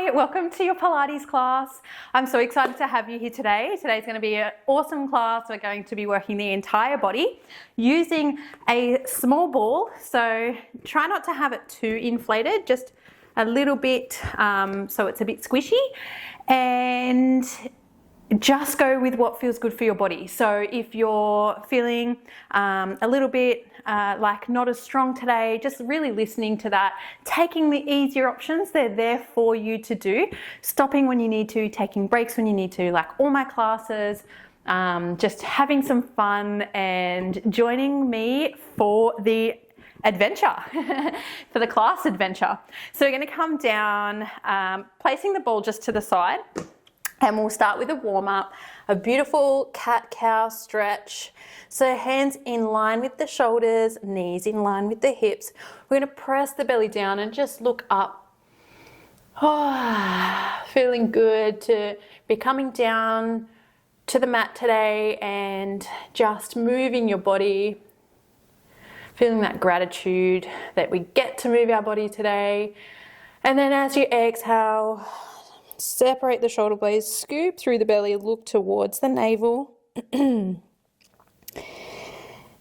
Hi, welcome to your Pilates class. I'm so excited to have you here today. Today's going to be an awesome class. We're going to be working the entire body using a small ball. So try not to have it too inflated, just a little bit so it's a bit squishy, and just go with what feels good for your body. So if you're feeling a little bit like not as strong today, just really listening to that, taking the easier options, they're there for you to do, stopping when you need to, taking breaks when you need to, like all my classes, just having some fun and joining me for the adventure, for the class adventure. So we're going to come down, placing the ball just to the side. And we'll start with a warm-up, a beautiful cat-cow stretch. So hands in line with the shoulders, knees in line with the hips. We're going to press the belly down and just look up. Oh, feeling good to be coming down to the mat today and just moving your body. Feeling that gratitude that we get to move our body today. And then as you exhale, separate the shoulder blades, scoop through the belly, look towards the navel.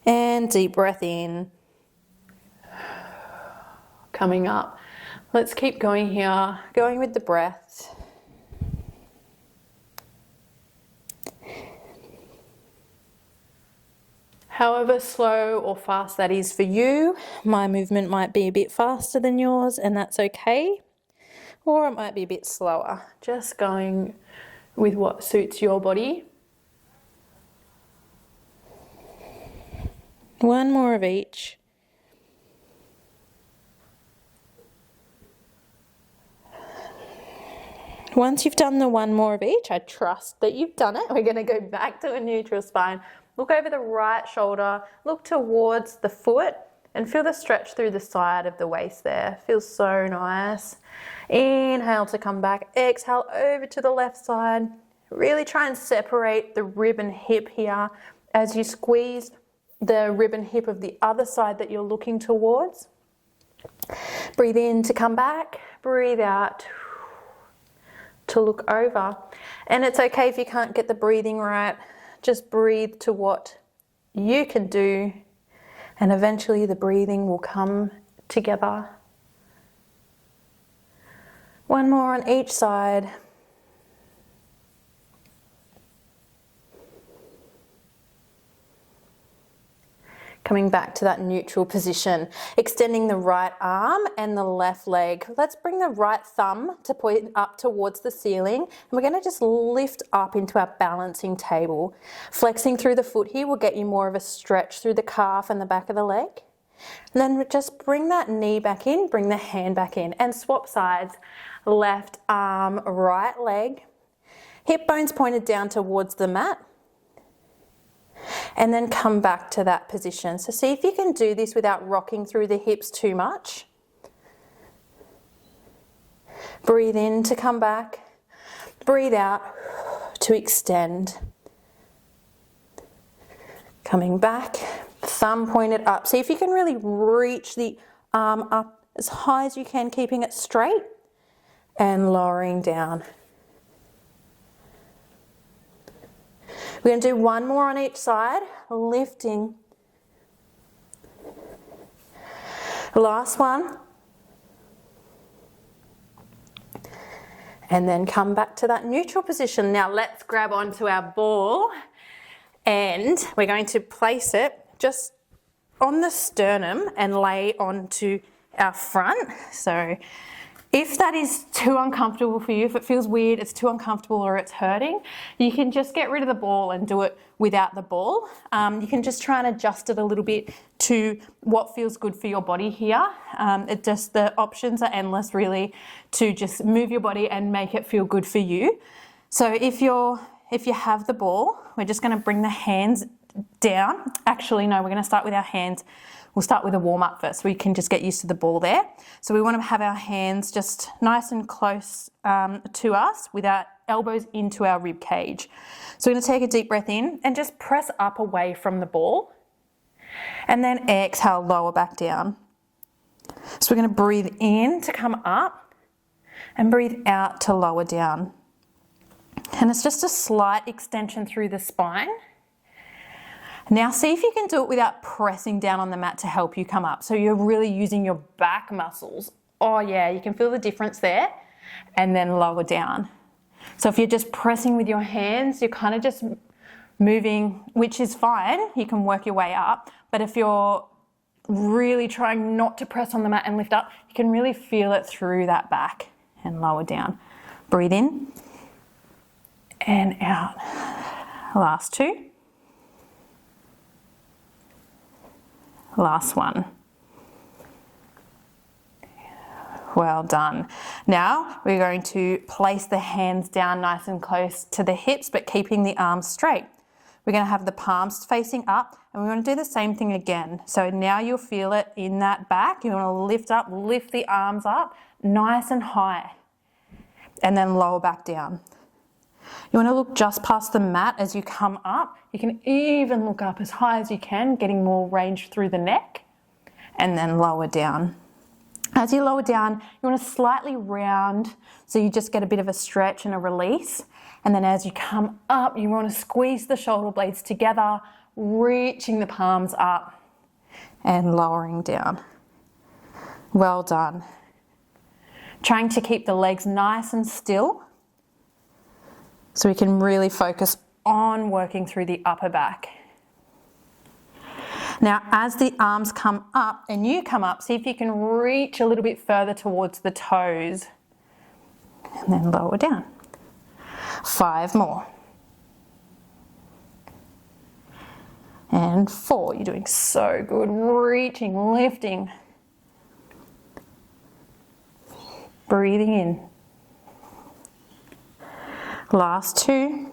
And deep breath in. Coming up. Let's keep going here, going with the breath. However slow or fast that is for you, my movement might be a bit faster than yours, and that's okay. Or it might be a bit slower, just going with what suits your body. One more of each. Once you've done the one more of each, I trust that you've done it. We're going to go back to a neutral spine. Look over the right shoulder, look towards the foot, and feel the stretch through the side of the waist there. Feels so nice. Inhale to come back. Exhale over to the left side. Really try and separate the rib and hip here as you squeeze the rib and hip of the other side that you're looking towards. Breathe in to come back. Breathe out to look over. And it's okay if you can't get the breathing right. Just breathe to what you can do. And eventually the breathing will come together. One more on each side. Coming back to that neutral position. Extending the right arm and the left leg. Let's bring the right thumb to point up towards the ceiling. And we're going to just lift up into our balancing table. Flexing through the foot here will get you more of a stretch through the calf and the back of the leg. And then just bring that knee back in, bring the hand back in, and swap sides. Left arm, right leg. Hip bones pointed down towards the mat. And then come back to that position. So see if you can do this without rocking through the hips too much. Breathe in to come back. Breathe out to extend. Coming back, thumb pointed up. See if you can really reach the arm up as high as you can, keeping it straight and lowering down. We're going to do one more on each side, lifting. Last one. And then come back to that neutral position. Now let's grab onto our ball and we're going to place it just on the sternum and lay onto our front. So if that is too uncomfortable for you, if it feels weird, it's too uncomfortable or it's hurting, you can just get rid of the ball and do it without the ball. You can just try and adjust it a little bit to what feels good for your body here. The options are endless really to just move your body and make it feel good for you. So if you have the ball, we're just going to bring the hands down. Actually, no, we're going to start with our hands. We'll start with a warm-up first so we can just get used to the ball there. So we want to have our hands just nice and close to us with our elbows into our rib cage. So we're going to take a deep breath in and just press up away from the ball. And then exhale, lower back down. So we're going to breathe in to come up and breathe out to lower down. And it's just a slight extension through the spine. Now see if you can do it without pressing down on the mat to help you come up. So you're really using your back muscles. Oh yeah, you can feel the difference there. And then lower down. So if you're just pressing with your hands, you're kind of just moving, which is fine. You can work your way up. But if you're really trying not to press on the mat and lift up, you can really feel it through that back and lower down. Breathe in and out. Last two. Last one. Well done. Now we're going to place the hands down nice and close to the hips, but keeping the arms straight. We're going to have the palms facing up, and we're going to do the same thing again. So now you'll feel it in that back. You want to lift up, lift the arms up nice and high, and then lower back down. You want to look just past the mat as you come up. You can even look up as high as you can, getting more range through the neck, and then lower down. As you lower down, you want to slightly round, so you just get a bit of a stretch and a release. And then as you come up, you want to squeeze the shoulder blades together, reaching the palms up and lowering down. Well done. Trying to keep the legs nice and still so we can really focus on working through the upper back. Now, as the arms come up and you come up, see if you can reach a little bit further towards the toes and then lower down. 5 more. And 4. You're doing so good. Reaching, lifting. Breathing in. Last 2.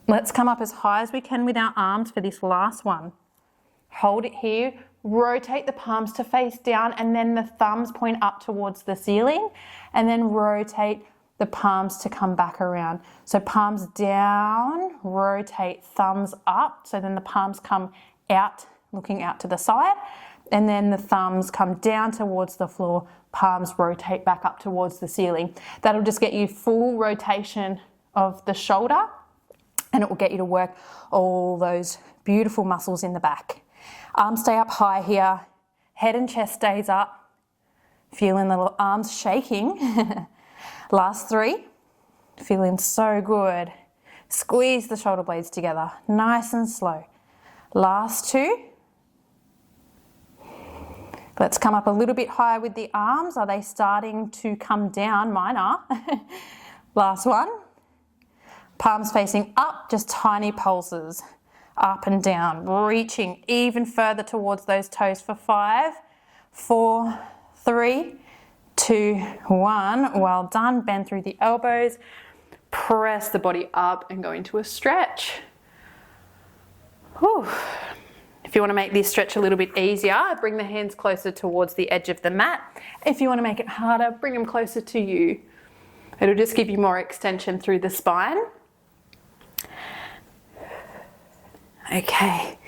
Let's come up as high as we can with our arms for this last one. Hold it here, rotate the palms to face down, and then the thumbs point up towards the ceiling, and then rotate the palms to come back around. So palms down, rotate, thumbs up, so then the palms come out, looking out to the side, and then the thumbs come down towards the floor, palms rotate back up towards the ceiling. That'll just get you full rotation of the shoulder, and it will get you to work all those beautiful muscles in the back. Arms stay up high here, head and chest stays up, feeling the little arms shaking. Last 3, feeling so good. Squeeze the shoulder blades together, nice and slow. Last 2. Let's come up a little bit higher with the arms. Are they starting to come down? Mine are. Last one. Palms facing up, just tiny pulses, up and down, reaching even further towards those toes for 5, 4, 3, 2, 1. Well done. Bend through the elbows, press the body up and go into a stretch. Whew. If you want to make this stretch a little bit easier, bring the hands closer towards the edge of the mat. If you want to make it harder, bring them closer to you. It'll just give you more extension through the spine. Okay,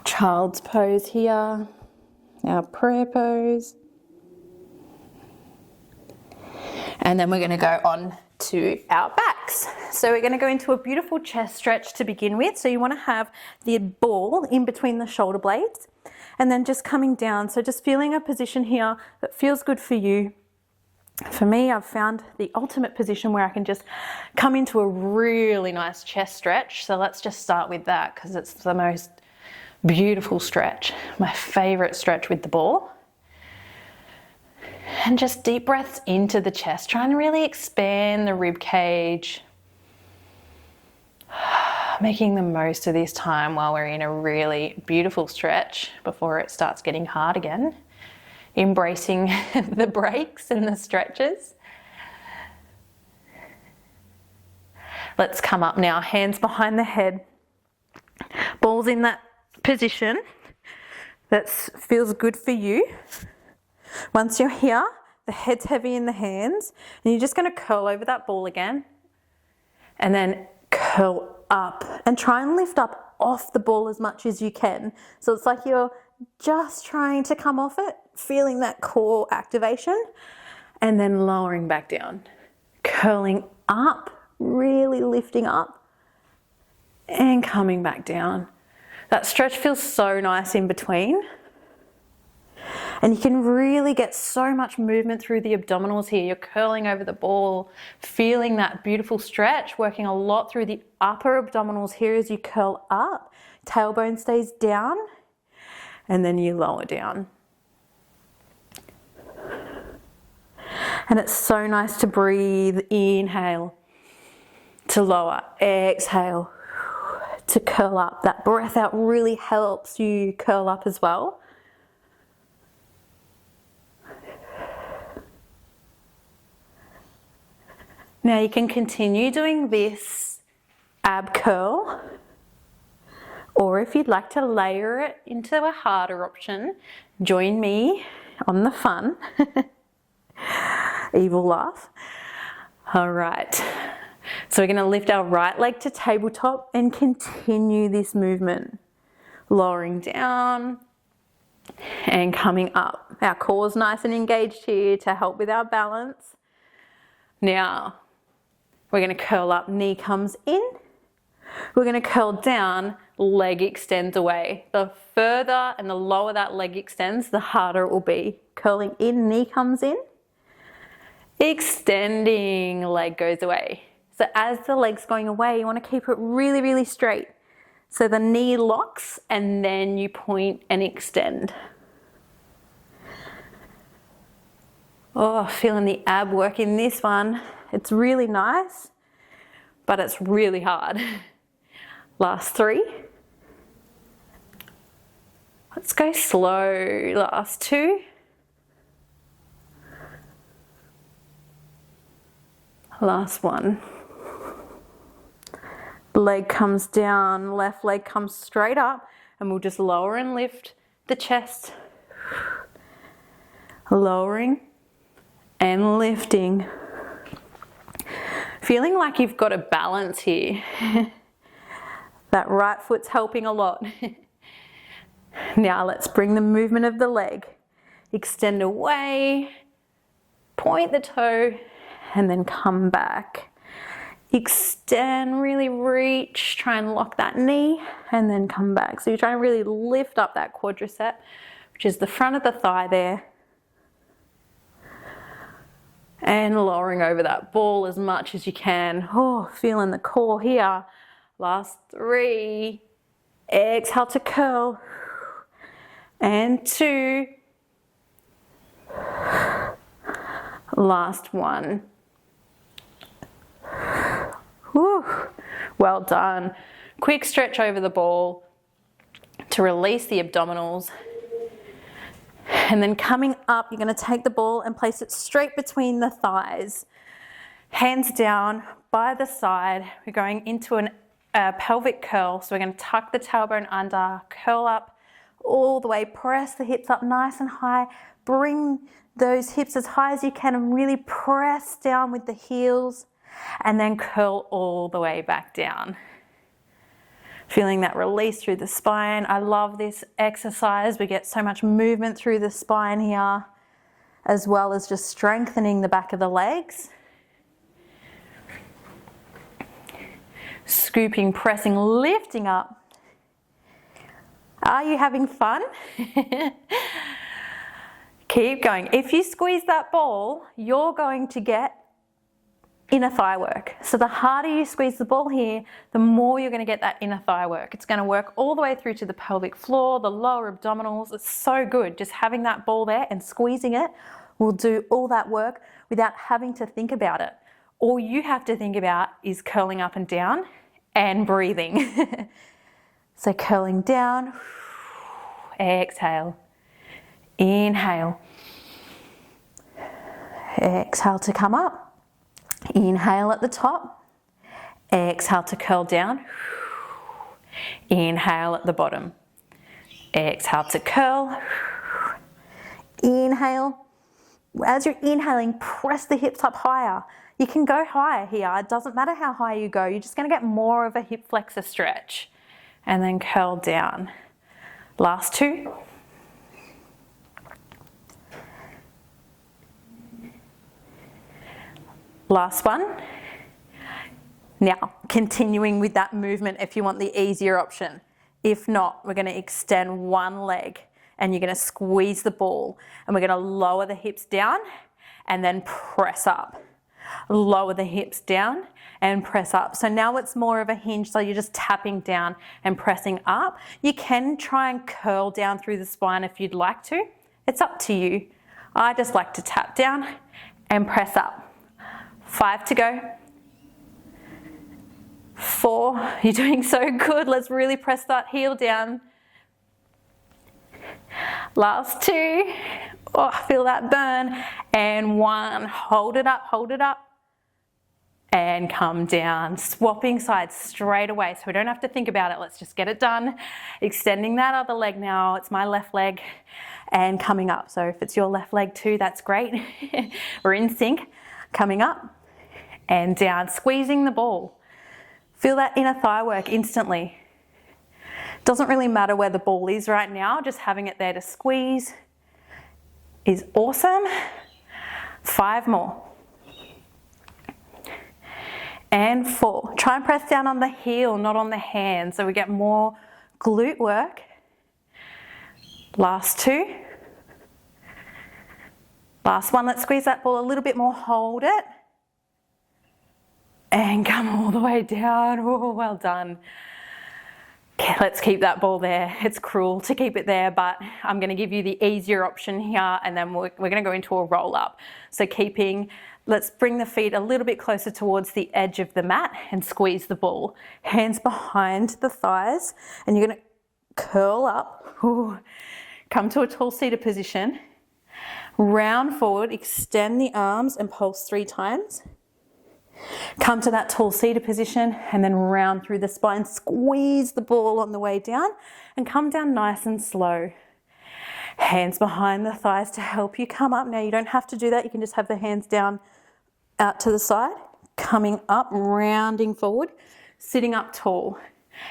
child's pose here, our prayer pose. And then we're going to go on to our backs. So we're going to go into a beautiful chest stretch to begin with. So you want to have the ball in between the shoulder blades and then just coming down. So just feeling a position here that feels good for you. For me, I've found the ultimate position where I can just come into a really nice chest stretch. So let's just start with that because it's the most beautiful stretch. My favorite stretch with the ball. And just deep breaths into the chest, trying to really expand the rib cage. Making the most of this time while we're in a really beautiful stretch before it starts getting hard again. Embracing the breaks and the stretches. Let's come up now, hands behind the head. Balls in that position that feels good for you. Once you're here, the head's heavy in the hands, and you're just going to curl over that ball again, and then curl up, and try and lift up off the ball as much as you can. So it's like you're just trying to come off it, feeling that core activation, and then lowering back down. Curling up, really lifting up, and coming back down. That stretch feels so nice in between. And you can really get so much movement through the abdominals here. You're curling over the ball, feeling that beautiful stretch, working a lot through the upper abdominals here as you curl up. Tailbone stays down, and then you lower down. And it's so nice to breathe. Inhale, to lower. Exhale, to curl up. That breath out really helps you curl up as well. Now you can continue doing this ab curl, or if you'd like to layer it into a harder option, join me on the fun. Evil laugh. All right, so we're going to lift our right leg to tabletop and continue this movement, lowering down and coming up. Our core's nice and engaged here to help with our balance. Now we're going to curl up, knee comes in. We're going to curl down, leg extends away. The further and the lower that leg extends, the harder it will be. Curling in, knee comes in. Extending, leg goes away. So as the leg's going away, you want to keep it really, really straight. So the knee locks and then you point and extend. Oh, feeling the ab work in this one. It's really nice, but it's really hard. Last 3. Let's go slow. Last 2. Last 1. Leg comes down, left leg comes straight up, and we'll just lower and lift the chest. Lowering and lifting. Feeling like you've got a balance here. That right foot's helping a lot. Now let's bring the movement of the leg. Extend away, point the toe, and then come back. Extend, really reach, try and lock that knee, and then come back. So you're trying to really lift up that quadricep, which is the front of the thigh there. And lowering over that ball as much as you can. Oh, feeling the core here. Last 3. Exhale to curl. And 2. Last 1. Whew. Well done. Quick stretch over the ball to release the abdominals. And then coming up, you're going to take the ball and place it straight between the thighs. Hands down by the side. We're going into a pelvic curl. So we're going to tuck the tailbone under, curl up all the way, press the hips up nice and high. Bring those hips as high as you can and really press down with the heels, and then curl all the way back down. Feeling that release through the spine. I love this exercise. We get so much movement through the spine here, as well as just strengthening the back of the legs. Scooping, pressing, lifting up. Are you having fun? Keep going. If you squeeze that ball, you're going to get inner thigh work. So the harder you squeeze the ball here, the more you're going to get that inner thigh work. It's going to work all the way through to the pelvic floor, the lower abdominals. It's so good. Just having that ball there and squeezing it will do all that work without having to think about it. All you have to think about is curling up and down and breathing. So curling down, exhale, inhale, exhale to come up. Inhale at the top, exhale to curl down, inhale at the bottom, exhale to curl, inhale. As you're inhaling, press the hips up higher. You can go higher here, it doesn't matter how high you go, you're just going to get more of a hip flexor stretch, and then curl down. Last 2. Last one. Now, continuing with that movement if you want the easier option. If not, we're going to extend one leg and you're going to squeeze the ball and we're going to lower the hips down and then press up. Lower the hips down and press up. So now it's more of a hinge, so you're just tapping down and pressing up. You can try and curl down through the spine if you'd like to. It's up to you. I just like to tap down and press up. 5 to go. 4, you're doing so good. Let's really press that heel down. Last 2, oh, feel that burn. And 1, hold it up. And come down, swapping sides straight away. So we don't have to think about it. Let's just get it done. Extending that other leg now. It's my left leg and coming up. So if it's your left leg too, that's great. We're in sync. Coming up and down, squeezing the ball. Feel that inner thigh work instantly. Doesn't really matter where the ball is right now. Just having it there to squeeze is awesome. 5 more. And 4. Try and press down on the heel, not on the hand, so we get more glute work. Last 2. Last one, let's squeeze that ball a little bit more, hold it. And come all the way down. Oh, well done. Okay, let's keep that ball there. It's cruel to keep it there, but I'm going to give you the easier option here, and then we're going to go into a roll up. So let's bring the feet a little bit closer towards the edge of the mat and squeeze the ball. Hands behind the thighs, and you're going to curl up. Ooh. Come to a tall seated position. Round forward, extend the arms and pulse 3 times. Come to that tall seated position and then round through the spine. Squeeze the ball on the way down and come down nice and slow. Hands behind the thighs to help you come up. Now you don't have to do that. You can just have the hands down out to the side. Coming up, rounding forward, sitting up tall.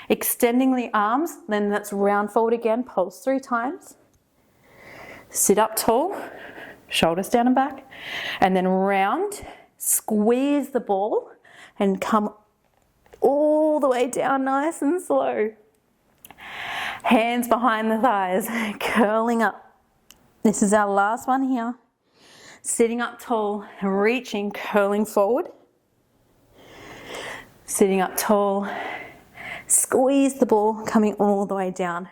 Extending the arms, then let's round forward again. Pulse 3 times. Sit up tall, shoulders down and back, and then round. Squeeze the ball and come all the way down nice and slow. Hands behind the thighs, curling up. This is our last one here. Sitting up tall, reaching, curling forward. Sitting up tall, squeeze the ball, coming all the way down.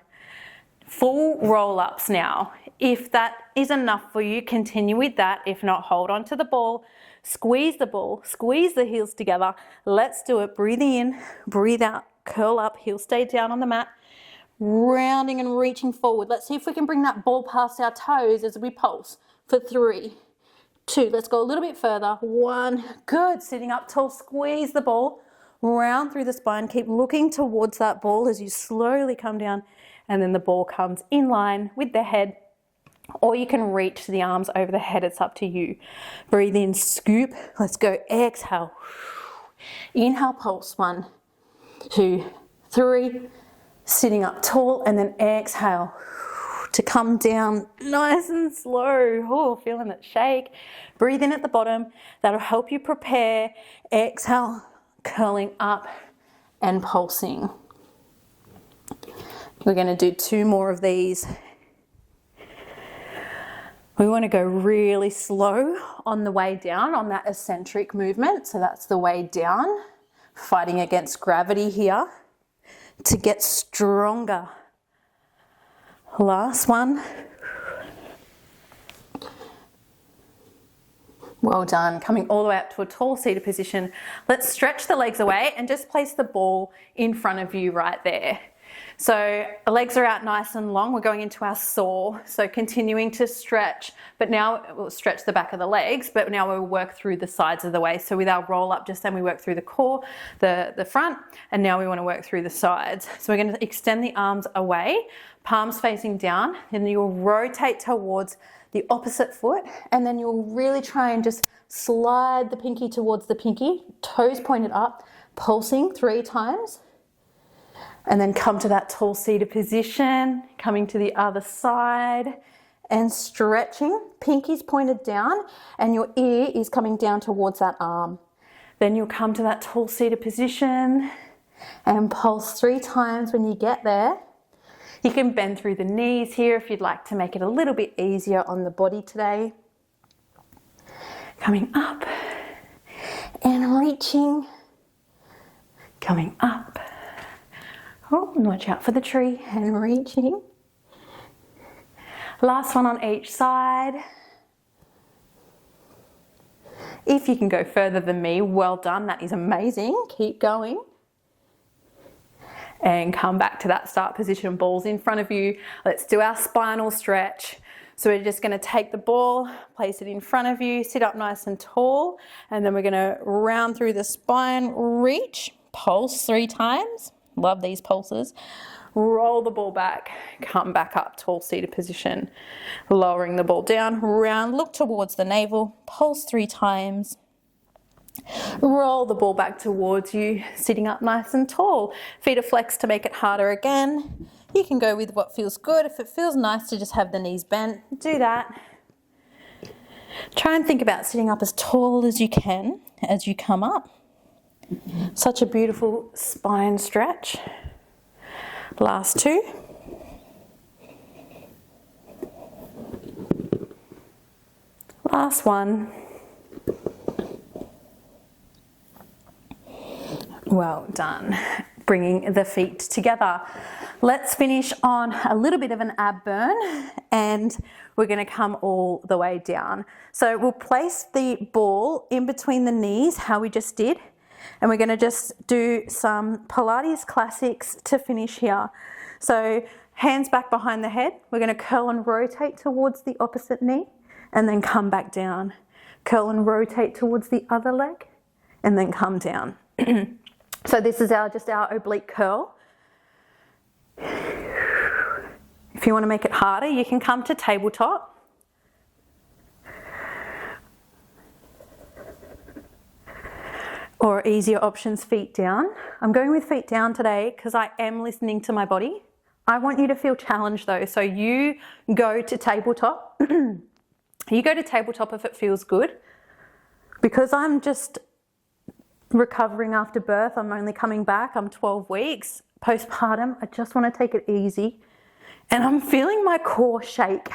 Full roll-ups now. If that is enough for you, continue with that. If not, hold on to the ball. Squeeze the ball, squeeze the heels together. Let's do it. Breathing in, breathe out, curl up, heels stay down on the mat. Rounding and reaching forward. Let's see if we can bring that ball past our toes as we pulse. For 3, 2, let's go a little bit further. 1, good. Sitting up tall, squeeze the ball. Round through the spine. Keep looking towards that ball as you slowly come down. And then the ball comes in line with the head. Or you can reach the arms over the head, it's up to you. Breathe in, scoop. Let's go, exhale. Inhale, pulse. 1, 2, 3. Sitting up tall, and then exhale to come down nice and slow. Oh, feeling it shake. Breathe in at the bottom. That'll help you prepare. Exhale, curling up and pulsing. We're going to do 2 more of these. We want to go really slow on the way down on that eccentric movement. So that's the way down, fighting against gravity here to get stronger. Last one. Well done. Coming all the way up to a tall seated position. Let's stretch the legs away and just place the ball in front of you right there. So the legs are out nice and long. We're going into our saw. So continuing to stretch, but now we'll stretch the back of the legs, but now we'll work through the sides of the way. So with our roll up, just then we work through the core, the front, and now we want to work through the sides. So we're going to extend the arms away, palms facing down, and you'll rotate towards the opposite foot, and then you'll really try and just slide the pinky towards the pinky, toes pointed up, pulsing 3 times. And then come to that tall seated position, coming to the other side and stretching. Pinky's pointed down and your ear is coming down towards that arm. Then you'll come to that tall seated position and pulse 3 times when you get there. You can bend through the knees here if you'd like to make it a little bit easier on the body today. Coming up and reaching. Coming up. Oh, and watch out for the tree and reaching. Last one on each side. If you can go further than me, well done. That is amazing. Keep going. And come back to that start position, balls in front of you. Let's do our spinal stretch. So we're just gonna take the ball, place it in front of you, sit up nice and tall, and then we're gonna round through the spine, reach, pulse 3 times. Love these pulses. Roll the ball back, come back up, tall seated position. Lowering the ball down, round, look towards the navel, pulse 3 times. Roll the ball back towards you, sitting up nice and tall. Feet are flexed to make it harder again. You can go with what feels good. If it feels nice to just have the knees bent, do that. Try and think about sitting up as tall as you can as you come up. Such a beautiful spine stretch. Last 2. Last one. Well done. Bringing the feet together. Let's finish on a little bit of an ab burn and we're going to come all the way down. So we'll place the ball in between the knees, how we just did, and we're going to just do some Pilates classics to finish here. So hands back behind the head. We're going to curl and rotate towards the opposite knee and then come back down. Curl and rotate towards the other leg and then come down. So this is just our oblique curl. If you want to make it harder, you can come to tabletop. Or easier options, feet down. I'm going with feet down today because I am listening to my body. I want you to feel challenged though. So you go to tabletop. You go to tabletop if it feels good. Because I'm just recovering after birth, I'm only coming back, I'm 12 weeks postpartum, I just want to take it easy and I'm feeling my core shake.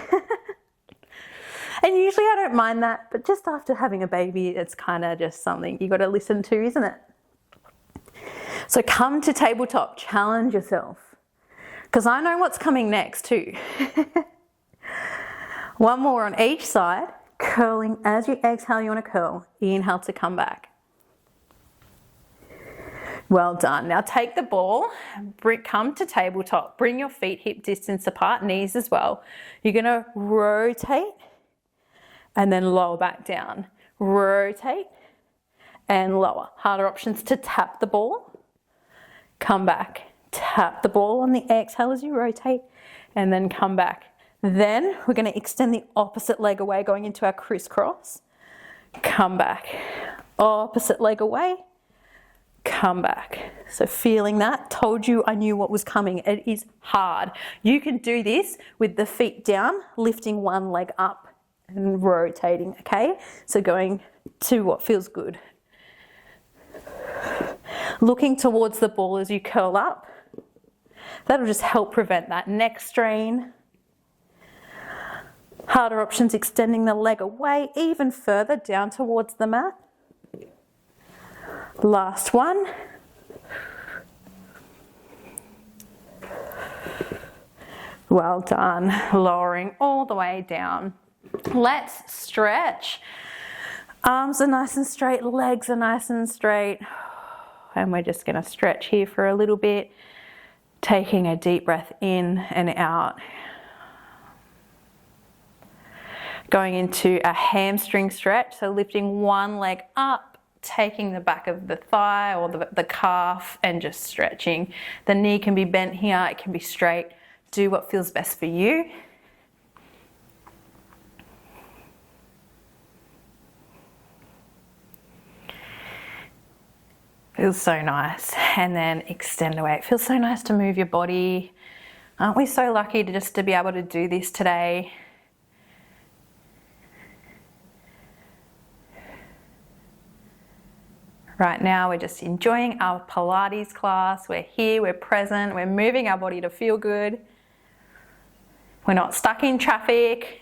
And usually I don't mind that, but just after having a baby, it's kind of just something you got to listen to, isn't it? So come to tabletop, challenge yourself, because I know what's coming next too. One more on each side, curling. As you exhale, you want to curl. Inhale to come back. Well done. Now take the ball, come to tabletop, bring your feet hip distance apart, knees as well. You're going to rotate and then lower back down. Rotate and lower. Harder options to tap the ball, come back, tap the ball on the exhale as you rotate and then come back. Then we're going to extend the opposite leg away, going into our crisscross. Come back, opposite leg away. Come back. So feeling that, told you I knew what was coming. It is hard. You can do this with the feet down, lifting one leg up and rotating, okay? So going to what feels good. Looking towards the ball as you curl up. That'll just help prevent that neck strain. Harder options, extending the leg away even further down towards the mat. Last one. Well done. Lowering all the way down. Let's stretch. Arms are nice and straight, legs are nice and straight. And we're just going to stretch here for a little bit. Taking a deep breath in and out. Going into a hamstring stretch, so lifting one leg up, taking the back of the thigh or the calf and just stretching. The knee can be bent here, it can be straight. Do what feels best for you. Feels so nice. And then extend away. It feels so nice to move your body. Aren't we so lucky to be able to do this today? Right now we're just enjoying our Pilates class. We're here, we're present, we're moving our body to feel good. We're not stuck in traffic.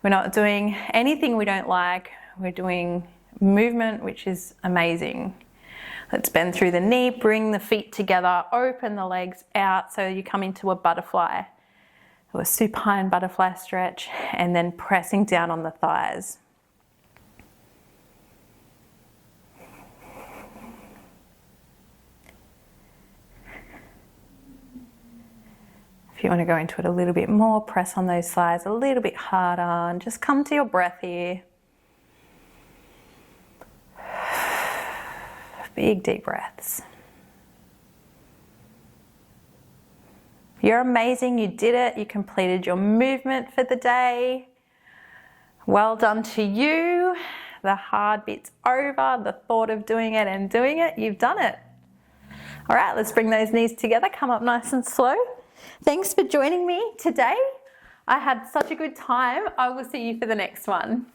We're not doing anything we don't like. We're doing movement, which is amazing. Let's bend through the knee, bring the feet together, open the legs out so you come into a butterfly. Or a supine butterfly stretch, and then pressing down on the thighs. If you want to go into it a little bit more, press on those thighs a little bit harder and just come to your breath here. Big deep breaths. You're amazing, you did it, you completed your movement for the day. Well done to you. The hard bit's over, the thought of doing it and doing it, you've done it. All right, let's bring those knees together, come up nice and slow. Thanks for joining me today. I had such a good time. I will see you for the next one.